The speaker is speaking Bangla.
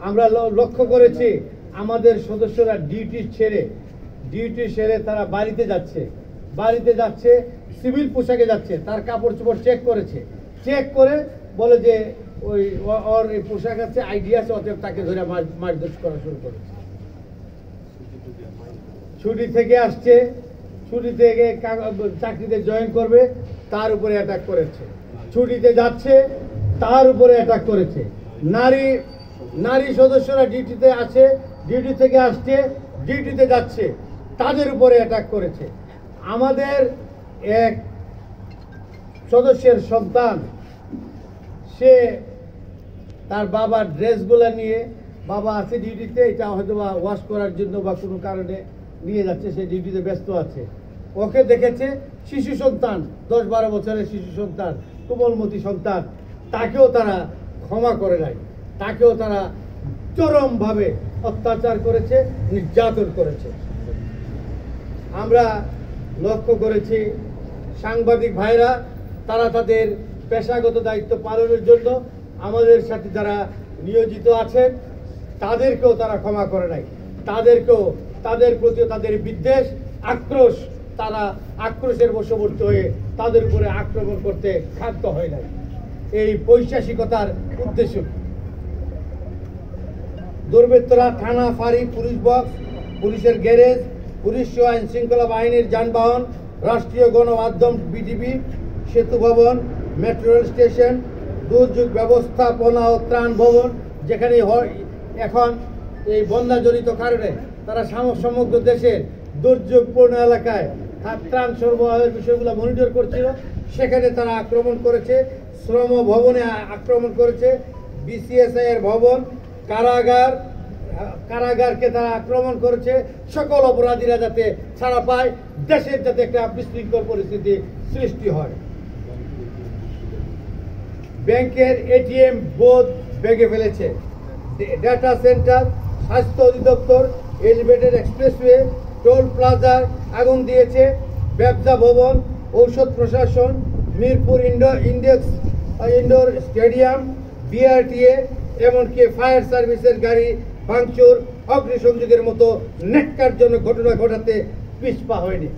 আমরা লক্ষ্য করেছি আমাদের সদস্যরা ডিউটি ছেড়ে তারা বাড়িতে যাচ্ছে সিভিল পোশাকে যাচ্ছে, তার কাপড় চোপড় চেক করে বলে যে ওর এই পোশাক আছে, আইডিয়া আছে, অতএব তাকে ধরে মারধর করা শুরু করেছে। ছুটি থেকে আসছে, ছুটি থেকে চাকরিতে জয়েন করবে, তার উপরে অ্যাটাক করেছে। ছুটিতে যাচ্ছে, তার উপরে অ্যাটাক করেছে। নারী সদস্যরা ডিউটিতে আছে, ডিউটি থেকে আসছে, ডিউটিতে যাচ্ছে, তাদের উপরে অ্যাটাক করেছে। আমাদের এক সদস্যের সন্তান, সে তার বাবার ড্রেসগুলা নিয়ে, বাবা আছে ডিউটিতে, এটা হয়তো বা ওয়াশ করার জন্য বা কোনো কারণে নিয়ে যাচ্ছে, সে ডিউটিতে ব্যস্ত আছে। ওকে দেখেছে শিশু সন্তান, 10-12 বছরের শিশু সন্তান, কোমলমতি সন্তান, তাকেও তারা ক্ষমা করে নাই, তাকেও তারা চরমভাবে অত্যাচার করেছে, নির্যাতন করেছে। আমরা লক্ষ্য করেছি সাংবাদিক ভাইরা, তারা তাদের পেশাগত দায়িত্ব পালনের জন্য আমাদের সাথে যারা নিয়োজিত আছেন, তাদেরকেও তারা ক্ষমা করে নাই, তাদের প্রতি তাদের বিদ্বেষ, আক্রোশ, তারা আক্রোশের বশবর্তী হয়ে তাদের উপরে আক্রমণ করতে ক্ষান্ত হয় নাই। এই পৈশাচিকতার উদ্দেশ্য দুর্বৃত্তরা থানা, ফাঁড়ি, পুলিশ বক্স, পুলিশের গ্যারেজ, পুলিশ সহ আইন শৃঙ্খলা বাহিনীর যানবাহন, রাষ্ট্রীয় গণমাধ্যম বিটিভি, সেতু ভবন, মেট্রো রেল স্টেশন, দুর্যোগ ব্যবস্থাপনা ও ত্রাণ ভবন, যেখানে এখন এই বন্যাজনিত কারণে তারা সমগ্র দেশের দুর্যোগপূর্ণ এলাকায় ত্রাণ সরবরাহের বিষয়গুলো মনিটর করছিল, সেখানে তারা আক্রমণ করেছে। শ্রম ভবনে আক্রমণ করেছে, বিসিএসআই এর ভবন, কারাগারকে তারা আক্রমণ করেছে। সকল অপরাধীরা যাতে ছাড়া পায়, দেশের যাতে একটা বিশৃঙ্খল পরিস্থিতি সৃষ্টি হয়। ব্যাংকের এটিএম বোধ ভেঙে ফেলেছে, ডাটা সেন্টার, স্বাস্থ্য অধিদপ্তর, এলিভেটেড এক্সপ্রেসওয়ে, টোল প্লাজার আগুন দিয়েছে, ব্যবসা ভবন, ঔষধ প্রশাসন, মিরপুর ইনডোর স্টেডিয়াম, বিআরটিএ, এমনকি ফায়ার সার্ভিসের গাড়ি ভাঙচুর, অগ্নিসংযোগের মতো ন্যাক্কারজনক ঘটনা ঘটাতে পিছপা হয়নি।